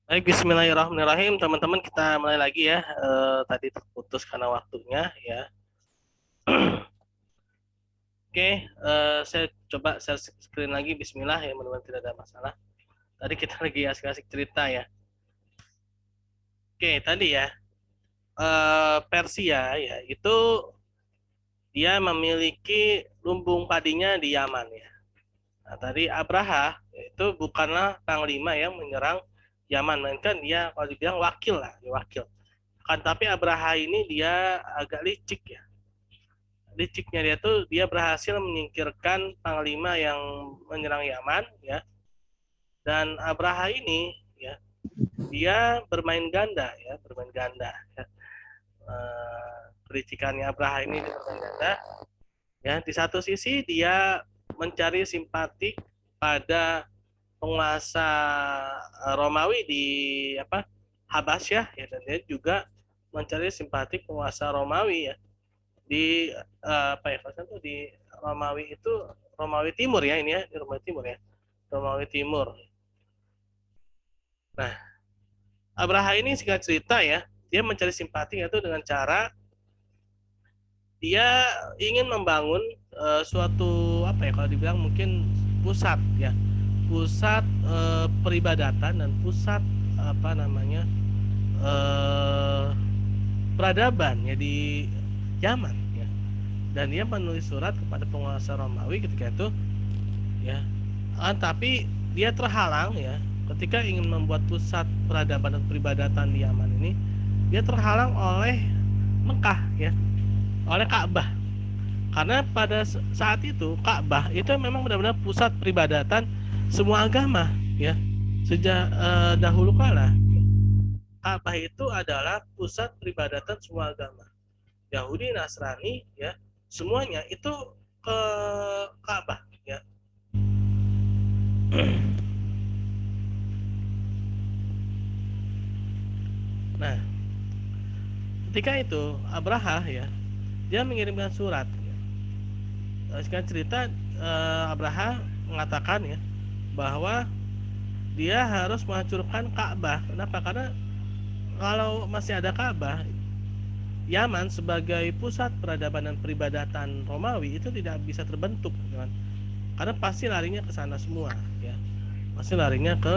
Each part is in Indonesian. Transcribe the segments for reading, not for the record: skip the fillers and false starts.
Baik, Bismillahirrahmanirrahim, teman-teman, kita mulai lagi ya. Tadi terputus karena waktunya ya. Oke, saya coba share screen lagi. Bismillah ya, mudah-mudahan tidak ada masalah. Tadi kita lagi asik-asik cerita ya. Oke, tadi ya, Persia ya, itu dia memiliki lumbung padinya di Yaman ya. Nah, tadi Abraha itu bukanlah panglima yang menyerang Yaman, melainkan dia kalau dibilang wakil lah, wakil. Kan tapi Abraha ini dia agak licik ya. Liciknya dia tuh dia berhasil menyingkirkan panglima yang menyerang Yaman ya. Dan Abraha ini ya, dia bermain ganda ya, bermain ganda ya. Kelicikannya Abraha ini dia bermain ganda ya. Di satu sisi dia mencari simpati pada penguasa Romawi di apa Habasyah ya, dan dia juga mencari simpati penguasa Romawi ya di apa ya kalau tuh di Romawi itu Romawi Timur ya, ini ya di Romawi Timur ya, Romawi Timur. Nah, Abraha ini singkat cerita ya, dia mencari simpati itu dengan cara dia ingin membangun suatu apa ya kalau dibilang mungkin pusat ya, pusat peribadatan dan pusat apa namanya eh, peradaban ya di Yaman ya. Dan dia menulis surat kepada penguasa Romawi ketika itu ya. Tapi dia terhalang ya ketika ingin membuat pusat peradaban dan peribadatan di Yaman ini, dia terhalang oleh Mekah ya, oleh Ka'bah. Karena pada saat itu Ka'bah itu memang benar-benar pusat peribadatan semua agama ya. Sejak dahulu kala Ka'bah itu adalah pusat peribadatan semua agama. Yahudi, Nasrani ya, semuanya itu ke Ka'bah ya. Nah, ketika itu Abraha ya, dia mengirimkan surat ya. Sekarang cerita Abraha mengatakan ya bahwa dia harus menghancurkan Ka'bah. Kenapa? Karena kalau masih ada Ka'bah, Yaman sebagai pusat peradaban dan peribadatan Romawi itu tidak bisa terbentuk, kan? Karena pasti larinya ke sana semua, ya. Pasti larinya ke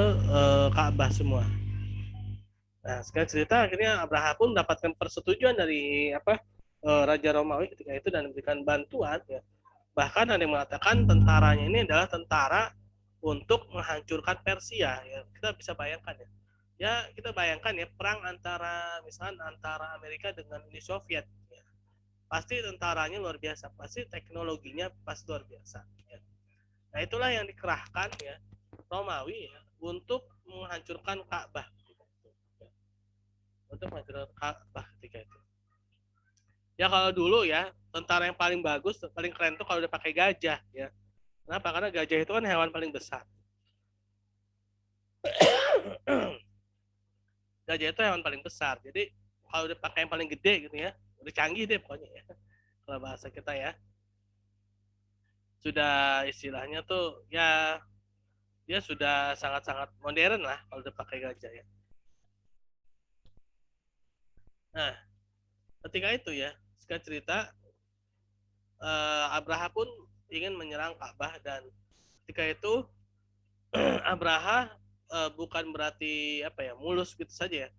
Ka'bah semua. Nah, sekarang cerita akhirnya Abraha pun mendapatkan persetujuan dari apa Raja Romawi ketika itu dan memberikan bantuan, ya. Bahkan ada yang mengatakan tentaranya ini adalah tentara untuk menghancurkan Persia. Ya, kita bisa bayangkan ya. Ya, kita bayangkan ya perang antara misalnya antara Amerika dengan Uni Soviet. Ya. Pasti tentaranya luar biasa, pasti teknologinya pasti luar biasa. Ya. Nah, itulah yang dikerahkan ya Romawi ya, untuk menghancurkan Ka'bah. Ya. Untuk menghancurkan Ka'bah ketika itu. Ya kalau dulu ya tentara yang paling bagus, paling keren tuh kalau udah pakai gajah ya. Kenapa? Karena gajah itu kan hewan paling besar. Gajah itu hewan paling besar. Jadi kalau udah pakai yang paling gede gitu ya, udah canggih deh pokoknya ya. Kalau bahasa kita ya, sudah istilahnya tuh ya dia sudah sangat-sangat modern lah kalau udah pakai gajah ya. Nah, ketika itu ya, sekarang cerita Abraha pun ingin menyerang Ka'bah, dan ketika itu Abraha bukan berarti apa ya mulus gitu saja ya.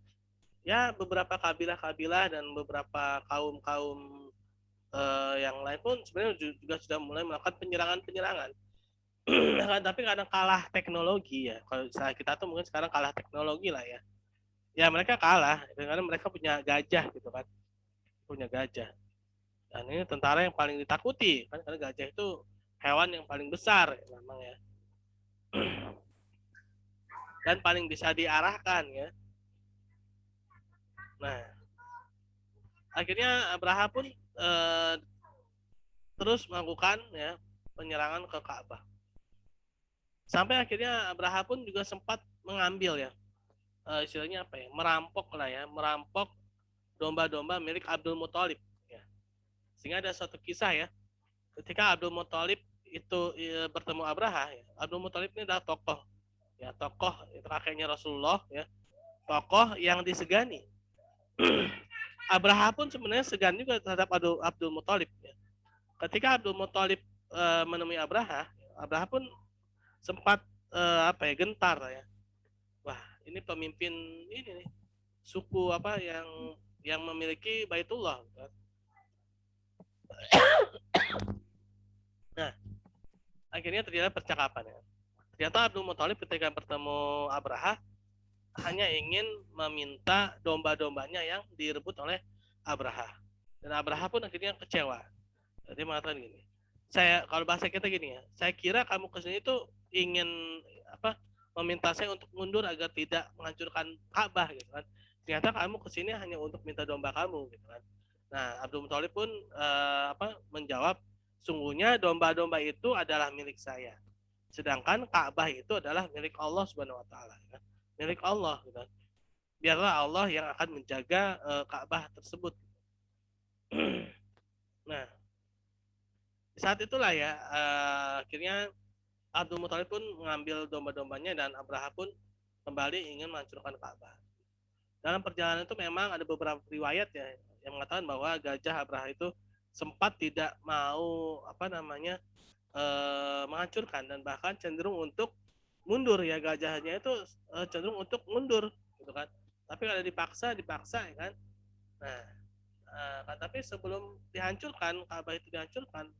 Ya beberapa kabilah-kabilah dan beberapa kaum-kaum yang lain pun sebenarnya juga sudah mulai melakukan penyerangan-penyerangan. Tapi kadang kalah teknologi ya. Kalau misalnya kita tuh mungkin sekarang kalah teknologi lah ya. Ya mereka kalah karena mereka punya gajah gitu kan, punya gajah. Dan ini tentara yang paling ditakuti kan, karena gajah itu hewan yang paling besar ya, memang ya, dan paling bisa diarahkan ya. Nah, akhirnya Abraha pun terus melakukan ya penyerangan ke Ka'bah. Sampai akhirnya Abraha pun juga sempat mengambil ya, istilahnya apa ya, merampok lah ya, merampok domba-domba milik Abdul Muthalib ya. Sehingga ada suatu kisah ya, ketika Abdul Muthalib itu bertemu Abraha ya. Abdul Muthalib ini adalah tokoh ya, tokoh kakeknya Rasulullah ya. tokoh yang disegani. Abraha pun sebenarnya segan juga terhadap Abdul Muthalib. Ya. Ketika Abdul Muthalib menemui Abraha, Abraha pun sempat gentar ya. Wah, ini pemimpin ini nih, suku apa yang memiliki Baitullah. Kan? Nah, akhirnya terjadi percakapan ya. Ternyata Abdul Muthalib ketika bertemu Abraha hanya ingin meminta domba-dombanya yang direbut oleh Abraha. Dan Abraha pun akhirnya kecewa. Dia mengatakan gini, kalau bahasa kita gini ya, saya kira kamu kesini itu ingin meminta saya untuk mundur agar tidak menghancurkan Ka'bah gitu kan. Ternyata kamu kesini hanya untuk minta domba kamu gitu kan. Nah, Abdul Muthalib pun menjawab, sungguhnya domba-domba itu adalah milik saya. Sedangkan Ka'bah itu adalah milik Allah Subhanahu wa taala, ya. Milik Allah gitu. Biarlah Allah yang akan menjaga Ka'bah tersebut. Nah, saat itulah ya akhirnya Abdul Muthalib pun mengambil domba-dombanya dan Abraha pun kembali ingin menghancurkan Ka'bah. Dalam perjalanan itu memang ada beberapa riwayat ya yang mengatakan bahwa gajah Abraha itu sempat tidak mau menghancurkan dan bahkan cenderung untuk mundur ya, gajahnya itu cenderung untuk mundur gitu kan. Tapi kalau dipaksa ya kan. Nah, tapi sebelum dihancurkan, Ka'bah itu dihancurkan,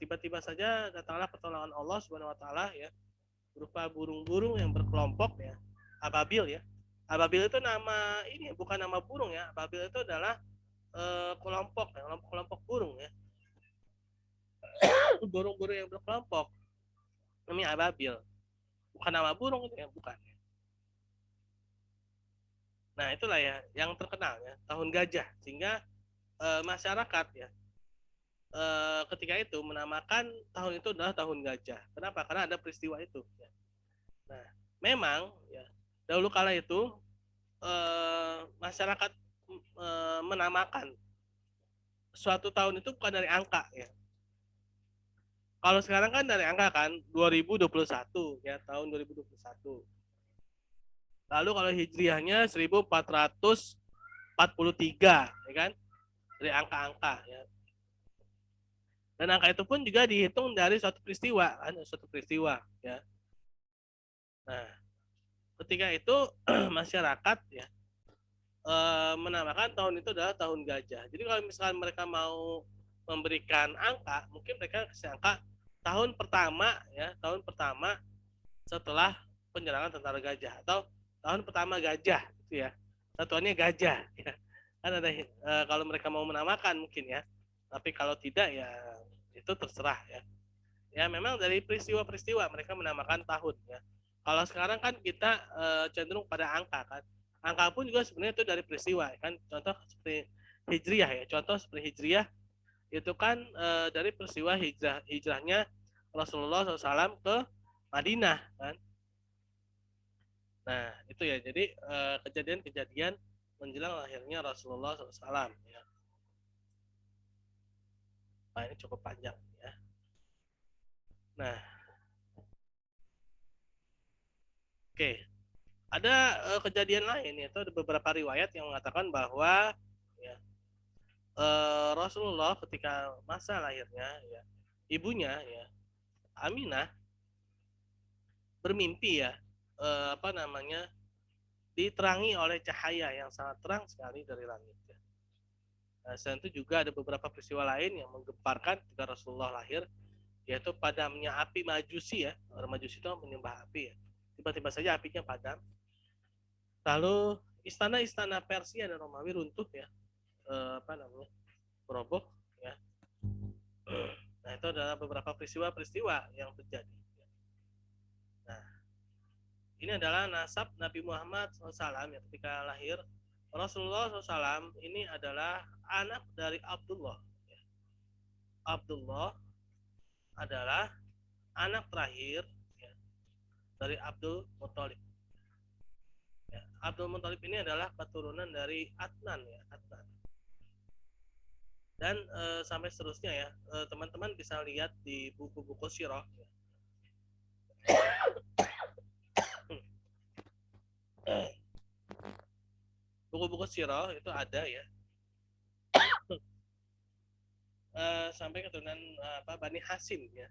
tiba-tiba saja datanglah pertolongan Allah Subhanahu wa taala ya, berupa burung-burung yang berkelompok ya, ababil ya. Ababil itu nama ini bukan nama burung ya. Ababil itu adalah kelompok ya, kelompok burung ya. Burung-burung yang berkelompok namanya ababil. Bukan nama burung itu ya, bukan. Nah, itulah ya yang terkenal ya, tahun gajah. Sehingga masyarakat ya ketika itu menamakan tahun itu adalah tahun gajah. Kenapa? Karena ada peristiwa itu. Ya. Nah, memang ya dahulu kala itu masyarakat menamakan suatu tahun itu bukan dari angka ya. Kalau sekarang kan dari angka kan 2021 ya, tahun 2021. Lalu kalau hijriahnya 1443 ya kan, dari angka-angka ya. Dan angka itu pun juga dihitung dari suatu peristiwa, kan, suatu peristiwa ya. Nah, ketika itu masyarakat ya menamakan tahun itu adalah tahun gajah. Jadi kalau misalkan mereka mau memberikan angka, mungkin mereka kasih angka tahun pertama ya, tahun pertama setelah penyerangan tentara gajah atau tahun pertama gajah gitu ya. Satuannya gajah ya. Kan ada kalau mereka mau menamakan mungkin ya. Tapi kalau tidak ya itu terserah ya. Ya memang dari peristiwa-peristiwa mereka menamakan tahun ya. Kalau sekarang kan kita cenderung pada angka kan. Angka pun juga sebenarnya itu dari peristiwa kan. Contoh seperti hijriah ya. Contoh seperti hijriah itu kan dari peristiwa hijrahnya Rasulullah SAW ke Madinah kan. Nah itu ya. Jadi kejadian-kejadian menjelang lahirnya Rasulullah SAW ya. Nah ini cukup panjang ya. Nah oke. Ada kejadian lain yaitu ada beberapa riwayat yang mengatakan bahwa ya, Rasulullah ketika masa lahirnya ya, ibunya ya Aminah bermimpi ya diterangi oleh cahaya yang sangat terang sekali dari langit ya. Nah, selain itu juga ada beberapa peristiwa lain yang menggemparkan ketika Rasulullah lahir, yaitu padamnya api Majusi ya. Orang Majusi itu menyembah api ya. Tiba-tiba saja apinya padam. Lalu istana-istana Persia dan Romawi runtuh ya, roboh ya. Nah itu adalah beberapa peristiwa-peristiwa yang terjadi. Nah ini adalah nasab Nabi Muhammad SAW yang ketika lahir. Rasulullah SAW ini adalah anak dari Abdullah. Abdullah adalah anak terakhir ya, dari Abdul Muthalib. Ya, Abdul Muthalib ini adalah keturunan dari Adnan ya, Adnan. Dan sampai seterusnya ya, teman-teman bisa lihat di buku-buku sirah ya. buku-buku sirah itu ada ya, sampai keturunan Bani Hasim ya,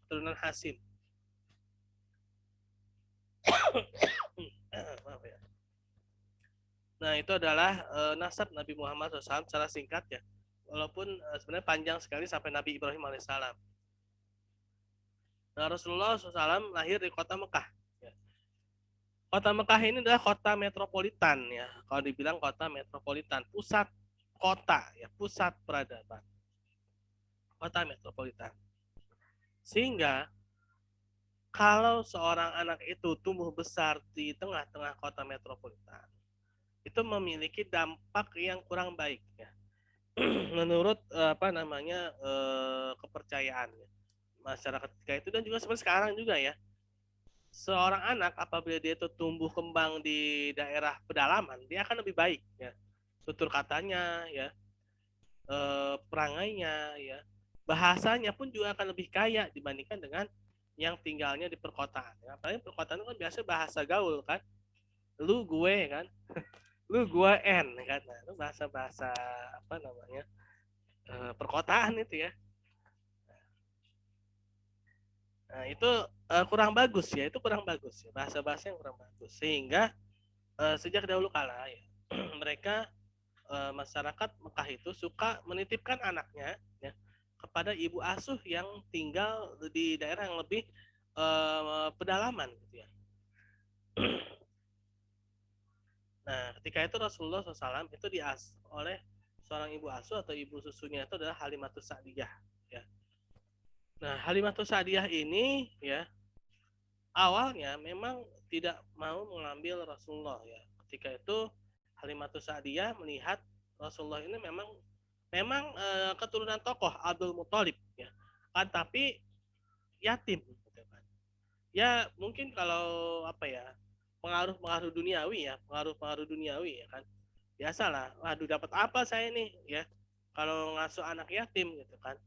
keturunan Hasim. Maaf ya. Nah, itu adalah nasab Nabi Muhammad SAW secara singkat ya. Walaupun sebenarnya panjang sekali sampai Nabi Ibrahim alaihissalam. Nah, Rasulullah SAW lahir di kota Mekah. Ya. Kota Mekah ini adalah kota metropolitan ya. Kalau dibilang kota metropolitan, pusat kota ya, pusat peradaban. Kota metropolitan. Sehingga kalau seorang anak itu tumbuh besar di tengah-tengah kota metropolitan, itu memiliki dampak yang kurang baik ya. Menurut kepercayaan ya, masyarakat ketika itu dan juga sebenarnya sekarang juga ya, seorang anak apabila dia itu tumbuh kembang di daerah pedalaman, dia akan lebih baik ya, tutur katanya ya, perangainya ya, bahasanya pun juga akan lebih kaya dibandingkan dengan yang tinggalnya di perkotaan ya. Apalagi perkotaan itu kan biasa bahasa gaul kan, lu gue kan, lu gue kan, nah, itu bahasa-bahasa perkotaan itu ya. Nah, itu kurang bagus ya, itu kurang bagus ya, bahasa-bahasa yang kurang bagus. Sehingga sejak dahulu kala ya, mereka masyarakat Mekah itu suka menitipkan anaknya ya kepada ibu asuh yang tinggal di daerah yang lebih pedalaman gitu ya. Nah, ketika itu Rasulullah SAW itu diasuh oleh seorang ibu asuh atau ibu susunya itu adalah Halimatus Sa'diyah ya. Nah, Halimatus Sa'diyah ini ya awalnya memang tidak mau mengambil Rasulullah ya. Ketika itu Halimatus Sa'diyah melihat Rasulullah ini memang keturunan tokoh Abdul Muthalib ya. Kan tapi yatim gitu kan. Ya mungkin kalau pengaruh-pengaruh duniawi ya, pengaruh-pengaruh duniawi ya kan. Biasalah, waduh dapat apa saya nih ya. Kalau ngasuh anak yatim gitu kan.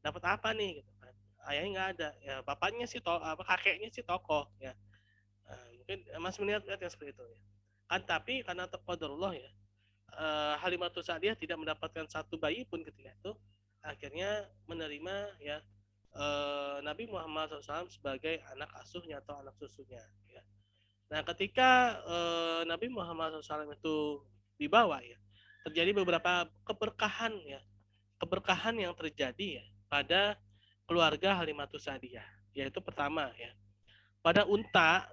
Dapat apa nih gitu kan. Ayahnya nggak ada, ya bapaknya sih kakeknya sih tokoh ya. Nah, mungkin Mas melihat yang seperti itu ya. Kan tapi karena taqdirullah ya, Halimatus Sa'diyah tidak mendapatkan satu bayi pun ketika itu, akhirnya menerima ya Nabi Muhammad SAW sebagai anak asuhnya atau anak susunya ya. Nah, ketika Nabi Muhammad SAW itu dibawa ya, terjadi beberapa keberkahan ya, keberkahan yang terjadi ya pada keluarga Halimatus Sa'diyah, yaitu pertama ya, pada unta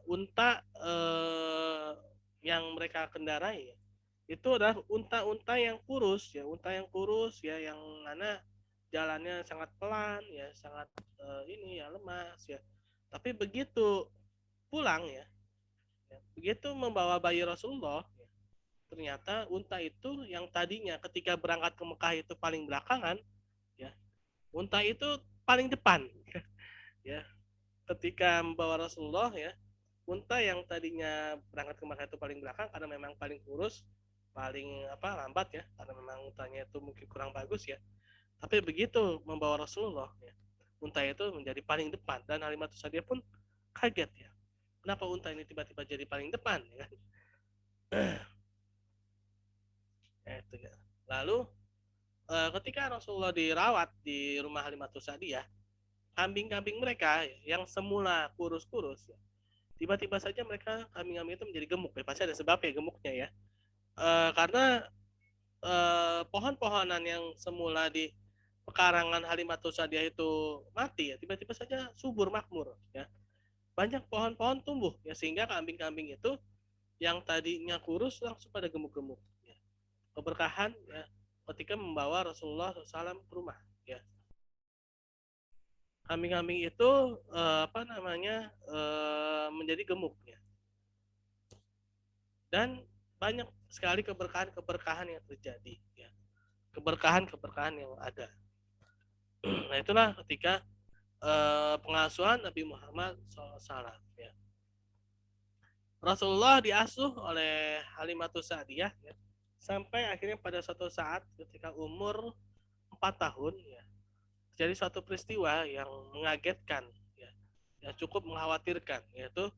yang mereka kendarai ya, itu adalah unta-unta yang kurus ya, unta yang kurus ya, yang mana jalannya sangat pelan ya, sangat ini ya, lemas ya. Tapi begitu pulang ya, begitu membawa bayi Rasulullah ya, ternyata unta itu yang tadinya ketika berangkat ke Mekah itu paling belakangan ya, unta itu paling depan ya. Ketika membawa Rasulullah ya, unta yang tadinya berangkat ke Mekah itu paling belakang karena memang paling kurus, paling lambat ya, karena memang untanya itu mungkin kurang bagus ya. Tapi begitu membawa Rasulullah ya, unta itu menjadi paling depan dan Halimatus Sa'diyah pun kaget ya. Kenapa unta ini tiba-tiba jadi paling depan ya? Itu ya. Lalu ketika Rasulullah dirawat di rumah Halimatus Sa'diyah, kambing-kambing mereka yang semula kurus-kurus ya, tiba-tiba saja mereka kambing-kambing itu menjadi gemuk ya. Pasti ada sebabnya gemuknya ya. Karena pohon-pohonan yang semula di pekarangan Halimatus Sa'diyah itu mati ya, tiba-tiba saja subur makmur ya. Banyak pohon-pohon tumbuh ya, sehingga kambing-kambing itu yang tadinya kurus langsung pada gemuk-gemuk ya. Keberkahan ya ketika membawa Rasulullah SAW ke rumah ya. Kambing-kambing itu menjadi gemuk ya. Dan banyak sekali keberkahan-keberkahan yang terjadi ya. Keberkahan-keberkahan yang ada. Nah, itulah ketika pengasuhan Nabi Muhammad SAW ya. Rasulullah diasuh oleh Halimatus Sa'diyah ya, sampai akhirnya pada suatu saat ketika umur 4 tahun ya, terjadi suatu peristiwa yang mengagetkan ya, yang cukup mengkhawatirkan, yaitu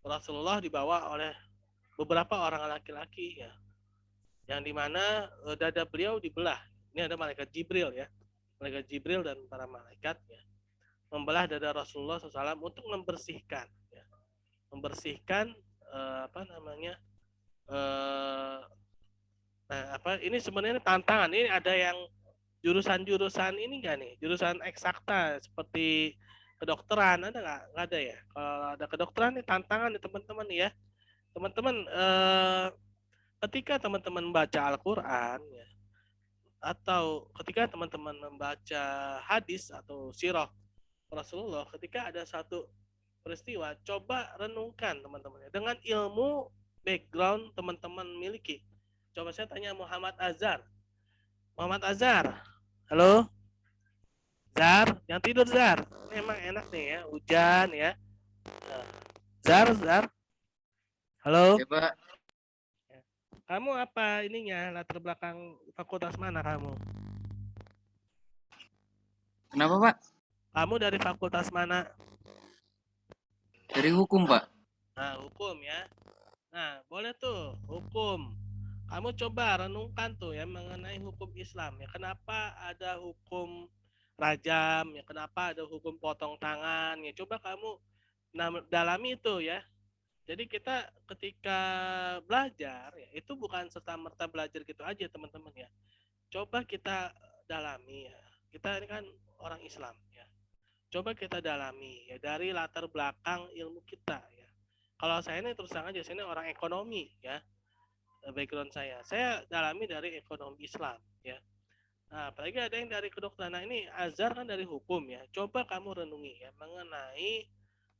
Rasulullah dibawa oleh beberapa orang laki-laki ya, yang dimana dada beliau dibelah. Ini ada malaikat Jibril ya, malaikat Jibril dan para malaikat ya, membelah dada Rasulullah SAW untuk membersihkan, ya. Membersihkan apa namanya, eh, nah apa ini sebenarnya tantangan. Ini ada yang jurusan-jurusan ini enggak nih, jurusan eksakta seperti kedokteran ada nggak? Nggak ada ya. Kalau ada kedokteran nih tantangan nih teman-teman ya. Teman-teman ketika teman-teman membaca Al-Quran ya, atau ketika teman-teman membaca hadis atau sirah Rasulullah, ketika ada satu peristiwa, coba renungkan teman-teman dengan ilmu background teman-teman miliki. Coba saya tanya Muhammad Azhar. Muhammad Azhar, halo Zar, yang tidur Zar. Memang enak nih ya, hujan ya. Zar, Zar, halo. Ya, Pak. Kamu apa ininya, latar belakang fakultas mana kamu? Kenapa, Pak? Kamu dari fakultas mana? Dari hukum, Pak. Nah, hukum ya. Nah, boleh tuh, hukum. Kamu coba renungkan tuh ya mengenai hukum Islam ya. Kenapa ada hukum rajam ya? Kenapa ada hukum potong tangan ya? Coba kamu dalami itu ya. Jadi kita ketika belajar ya, itu bukan serta merta belajar gitu aja teman-teman ya. Coba kita dalami ya. Kita ini kan orang Islam ya. Coba kita dalami ya dari latar belakang ilmu kita ya. Kalau saya ini terus terang aja, saya ini orang ekonomi ya, background saya dalami dari ekonomi Islam ya. Nah, apalagi ada yang dari kedokteran. Nah, ini Azhar kan dari hukum ya. Coba kamu renungi ya mengenai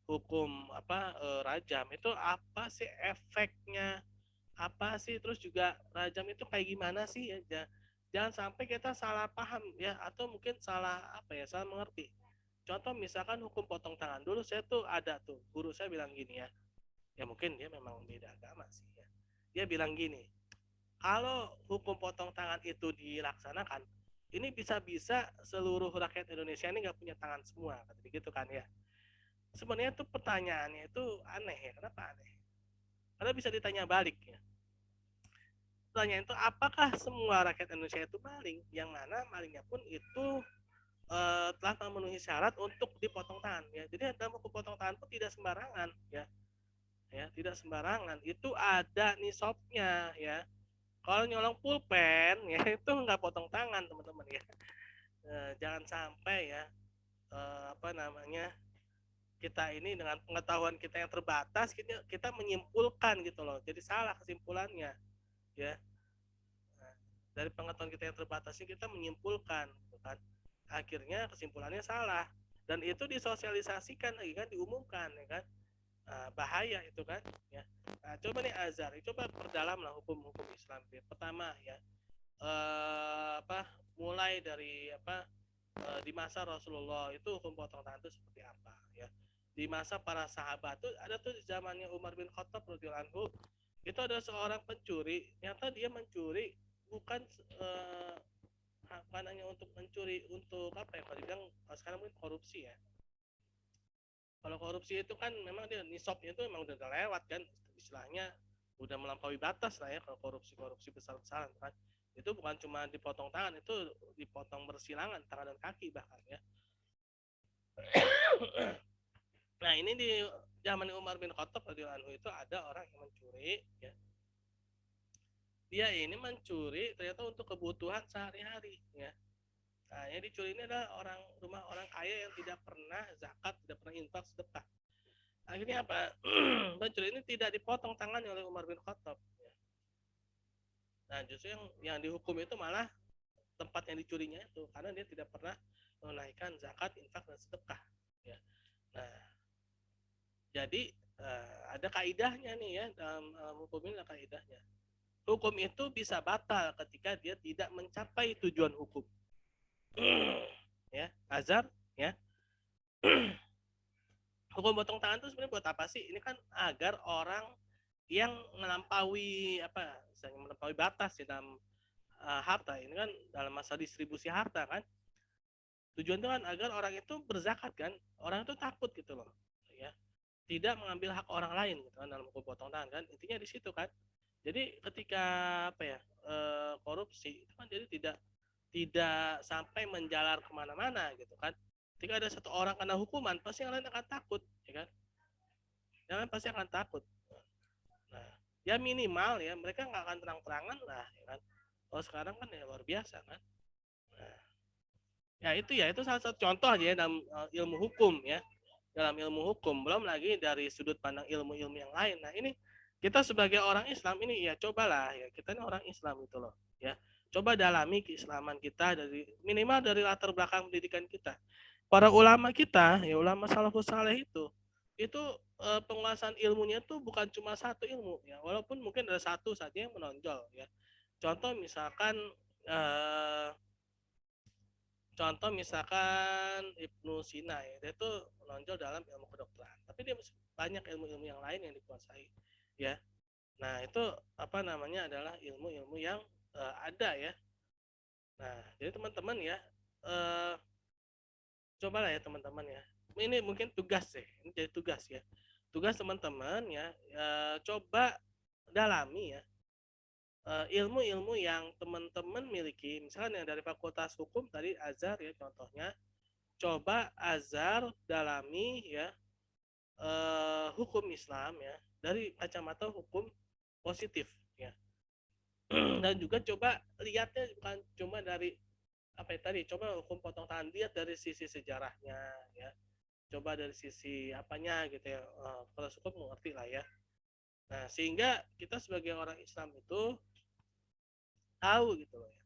hukum apa rajam itu apa sih efeknya, apa sih, terus juga rajam itu kayak gimana sih ya. Jangan sampai kita salah paham ya, atau mungkin salah apa ya, salah mengerti. Contoh misalkan hukum potong tangan, dulu saya tuh ada tuh guru saya bilang gini ya mungkin dia memang beda agama sih ya. Dia bilang gini, kalau hukum potong tangan itu dilaksanakan, ini bisa-bisa seluruh rakyat Indonesia ini nggak punya tangan semua, kata begitu kan ya. Sebenarnya tuh pertanyaannya itu aneh ya. Kenapa aneh? Karena bisa ditanya balik ya. Pertanyaan itu, apakah semua rakyat Indonesia itu maling? Yang mana malingnya pun itu telah memenuhi syarat untuk dipotong tangan ya. Jadi dalam hukum potong tangan pun tidak sembarangan ya. Ya, tidak sembarangan. Itu ada nisabnya ya. Kalau nyolong pulpen ya itu nggak potong tangan teman-teman ya. Jangan sampai ya apa namanya, kita ini dengan pengetahuan kita yang terbatas kita menyimpulkan gitu loh, jadi salah kesimpulannya ya. Nah, dari pengetahuan kita yang terbatas ini kita menyimpulkan gitu kan, akhirnya kesimpulannya salah, dan itu disosialisasikan lagi kan, diumumkan ya kan. Nah, bahaya itu kan ya. Nah, coba nih Azhar, coba perdalam lah hukum-hukum Islam ya. Pertama ya, apa, mulai dari apa, di masa Rasulullah itu hukum potong tangan itu seperti apa ya. Di masa para sahabat tuh ada tuh di zamannya Umar bin Khattab radhiyallahu anhu, itu ada seorang pencuri, ternyata dia mencuri bukan bukan hanya untuk mencuri untuk apa ya, kalau dibilang sekarang mungkin korupsi ya. Kalau korupsi itu kan memang dia nisabnya itu memang udah lewat kan, istilahnya udah melampaui batas lah ya. Kalau korupsi besar-besaran kan, itu bukan cuma dipotong tangan, itu dipotong bersilangan tangan dan kaki bahkan ya. Nah, ini di zaman Umar bin Khattab radhiyallahu anhu itu ada orang yang mencuri ya. Dia ini mencuri ternyata untuk kebutuhan sehari-hari ya. Nah, yang dicuri ini adalah rumah orang kaya yang tidak pernah zakat, tidak pernah infak, sedekah. Akhirnya apa? Pencuri ini tidak dipotong tangannya oleh Umar bin Khattab ya. Nah, justru yang dihukum itu malah tempat yang dicurinya itu, karena dia tidak pernah menunaikan zakat, infak, dan sedekah ya. Nah, jadi ada kaidahnya nih ya, dalam hukum ini ada kaidahnya. Hukum itu bisa batal ketika dia tidak mencapai tujuan hukum. Ya, Azhar ya. Hukum potong tangan itu sebenarnya buat apa sih? Ini kan agar orang yang melampaui apa, misalnya melampaui batas di dalam harta, ini kan dalam masa distribusi harta kan. Tujuan itu kan agar orang itu berzakat kan, orang itu takut gitu loh ya, tidak mengambil hak orang lain gitu kan dalam hukum potong tangan kan, intinya di situ kan. Jadi ketika apa ya korupsi itu kan jadi tidak sampai menjalar kemana-mana gitu kan. Ketika ada satu orang kena hukuman, pasti yang lain akan takut, ya kan? Yang lain pasti akan takut. Nah, ya minimal ya mereka nggak akan terang-terangan lah, ya kan? Kalau sekarang kan ya luar biasa kan. Nah, ya itu salah satu contoh aja ya dalam ilmu hukum ya, dalam ilmu hukum. Belum lagi dari sudut pandang ilmu-ilmu yang lain. Nah ini kita sebagai orang Islam ini ya cobalah ya kita ini orang Islam itu loh ya. Coba dalami keislaman kita dari minimal dari latar belakang pendidikan kita. Para ulama kita, ya ulama salafus saleh itu penguasaan ilmunya tuh bukan cuma satu ilmu ya, walaupun mungkin ada satu saja yang menonjol ya. Contoh misalkan eh, contoh misalkan Ibnu Sina ya, dia itu menonjol dalam ilmu kedokteran, tapi dia banyak ilmu-ilmu yang lain yang dikuasai ya. Nah itu apa namanya adalah ilmu-ilmu yang ada ya. Nah jadi teman-teman ya eh, cobalah ya teman-teman ya. Ini mungkin tugas ya, ini jadi tugas ya. Tugas teman-teman ya, coba dalami ya ilmu-ilmu yang teman-teman miliki. Misalkan yang dari Fakultas Hukum tadi Azhar ya contohnya, coba Azhar dalami ya hukum Islam ya dari kacamata hukum positif ya. Dan juga coba lihatnya bukan cuma dari apa ya tadi, coba hukum potong tangan lihat dari sisi sejarahnya ya, coba dari sisi apanya gitu ya, kalau cukup mengerti lah ya. Nah sehingga kita sebagai orang Islam itu tahu gitu loh ya.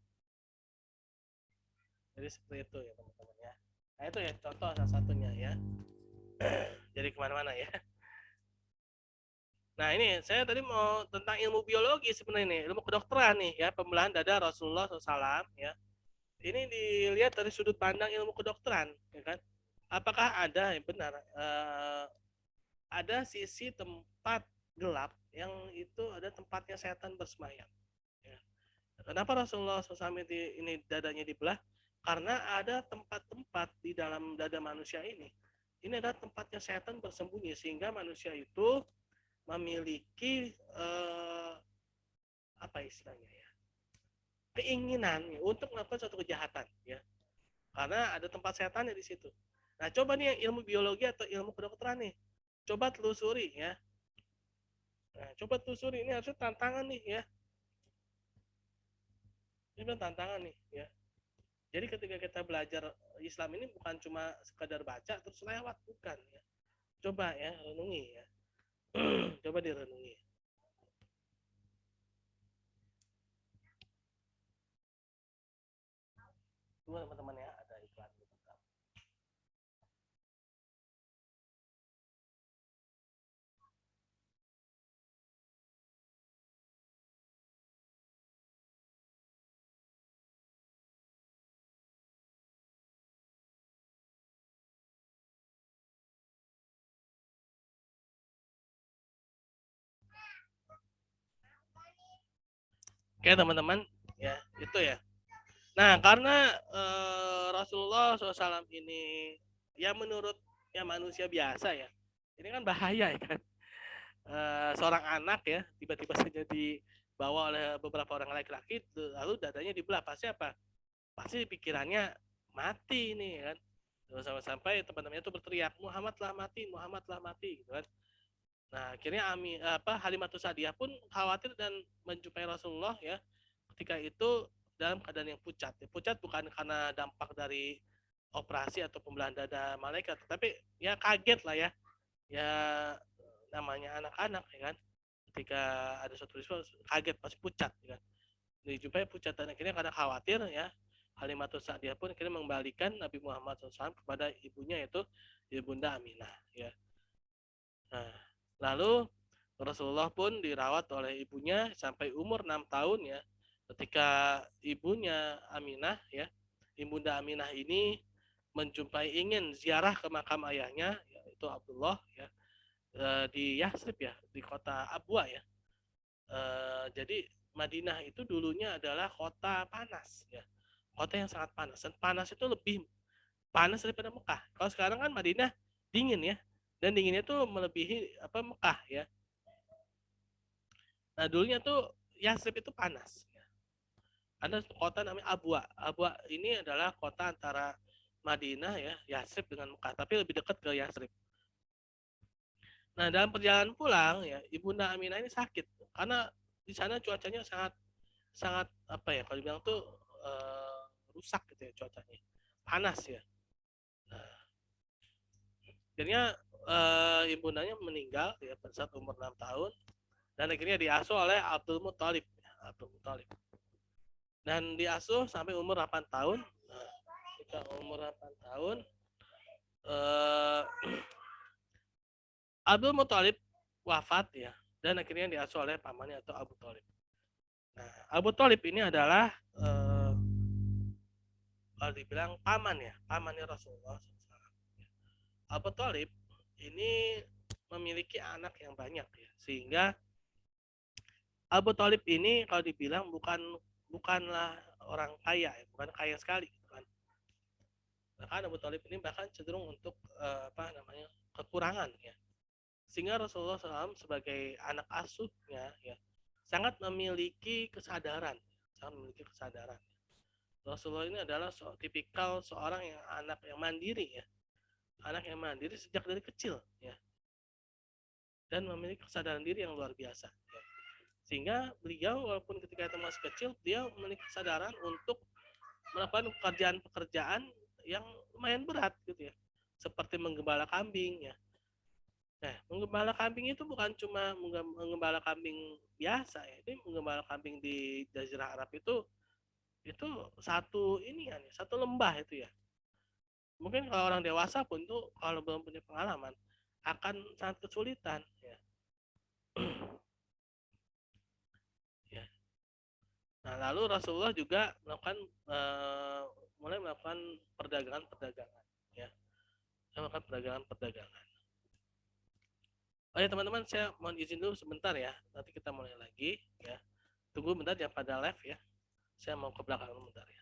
Jadi seperti itu ya teman-teman ya. Nah itu ya contoh salah satunya ya. Jadi kemana-mana ya. Nah ini saya tadi mau tentang ilmu biologi sebenarnya nih, ilmu kedokteran nih ya, pembelahan dada Rasulullah SAW ya. Ini dilihat dari sudut pandang ilmu kedokteran ya kan. Apakah ada yang benar ada sisi tempat gelap yang itu ada tempatnya setan bersemayam. Ya. Kenapa Rasulullah SAW ini dadanya dibelah? Karena ada tempat-tempat di dalam dada manusia ini. Ini adalah tempatnya setan bersembunyi sehingga manusia itu memiliki apa istilahnya ya, keinginan ya, untuk melakukan suatu kejahatan ya. Karena ada tempat setannya di situ. Nah, coba nih yang ilmu biologi atau ilmu kedokteran nih, coba telusuri ya. Nah, coba telusuri ini harusnya tantangan nih ya. Ini tantangan nih ya. Jadi ketika kita belajar Islam ini bukan cuma sekadar baca terus lewat, bukan ya. Coba ya renungi ya. Coba direnungi. Tunggu teman-teman ya, ada iklan gitu. Oke teman-teman ya itu ya. Nah karena Rasulullah SAW ini ya menurut ya manusia biasa ya, ini kan bahaya ya kan. Seorang anak ya tiba-tiba saja dibawa oleh beberapa orang laki-laki lalu dadanya dibelah, pasti apa? Pasti pikirannya mati nih kan. Sampai teman-temannya itu berteriak Muhammad lah mati gitu kan. Nah akhirnya Halimatus Sa'diyah pun khawatir dan menjumpai Rasulullah ya ketika itu dalam keadaan yang pucat. Pucat bukan karena dampak dari operasi atau pembelahan dada malaikat, tapi ya kaget lah ya. Ya namanya anak-anak ya kan. Ketika ada suatu peristiwa kaget pasti pucat ya kan. Dijumpai pucat dan akhirnya karena khawatir ya Halimatus Sa'diyah pun akhirnya mengembalikan Nabi Muhammad SAW kepada ibunya yaitu Ibunda Aminah ya. Nah, lalu Rasulullah pun dirawat oleh ibunya sampai umur 6 tahun ya. Ketika ibunya Aminah ya, Ibunda Aminah ini ingin ziarah ke makam ayahnya yaitu Abdullah ya di Yasrib ya, di kota Abwa ya. Jadi Madinah itu dulunya adalah kota panas ya. Kota yang sangat panas. Dan panas itu lebih panas daripada Mekah. Kalau sekarang kan Madinah dingin ya. Dan dinginnya itu melebihi Mekah ya. Nah dulunya tuh Yasrib itu panas. Ada kota namanya Abwa. Abwa ini adalah kota antara Madinah ya, Yasrib dengan Mekah, tapi lebih dekat ke Yasrib. Nah dalam perjalanan pulang ya, Ibunda Aminah ini sakit karena di sana cuacanya sangat sangat apa ya, kalau dibilang tuh eh, rusak gitu ya cuacanya, panas ya. Nah, akhirnya ibundanya meninggal ya pada saat umur 6 tahun dan akhirnya diasuh oleh Abdul Muthalib. Abdul Muthalib. Dan diasuh sampai umur 8 tahun. Nah, ketika umur 8 tahun eh, Abdul Muthalib wafat ya dan akhirnya diasuh oleh pamannya atau Abu Thalib. Nah, Abu Thalib ini adalah kalau dibilang paman ya, pamannya Rasulullah SAW. Abu Thalib ini memiliki anak yang banyak ya, sehingga Abu Thalib ini kalau dibilang bukanlah orang kaya ya, bukan kaya sekali gitu kan. Bahkan Abu Thalib ini bahkan cenderung untuk apa namanya kekurangan ya. Sehingga Rasulullah SAW sebagai anak asuhnya ya sangat memiliki kesadaran, sangat memiliki kesadaran. Rasulullah ini adalah tipikal seorang yang anak yang mandiri ya, anak yang mandiri sejak dari kecil ya, dan memiliki kesadaran diri yang luar biasa. Ya. Sehingga beliau walaupun ketika itu masih kecil, dia memiliki kesadaran untuk melakukan pekerjaan-pekerjaan yang lumayan berat gitu ya, seperti menggembala kambing ya. Nah, menggembala kambing itu bukan cuma menggembala kambing biasa ya, ini menggembala kambing di Jazirah Arab itu satu ini ya, satu lembah itu ya. Mungkin kalau orang dewasa pun tuh kalau belum punya pengalaman akan sangat kesulitan ya. Ya. Nah, lalu Rasulullah juga melakukan mulai melakukan perdagangan-perdagangan ya. Melakukan perdagangan-perdagangan. Oh ya teman-teman, saya mohon izin dulu sebentar ya. Nanti kita mulai lagi ya. Tunggu bentar jangan pada live ya. Saya mau ke belakang bentar ya.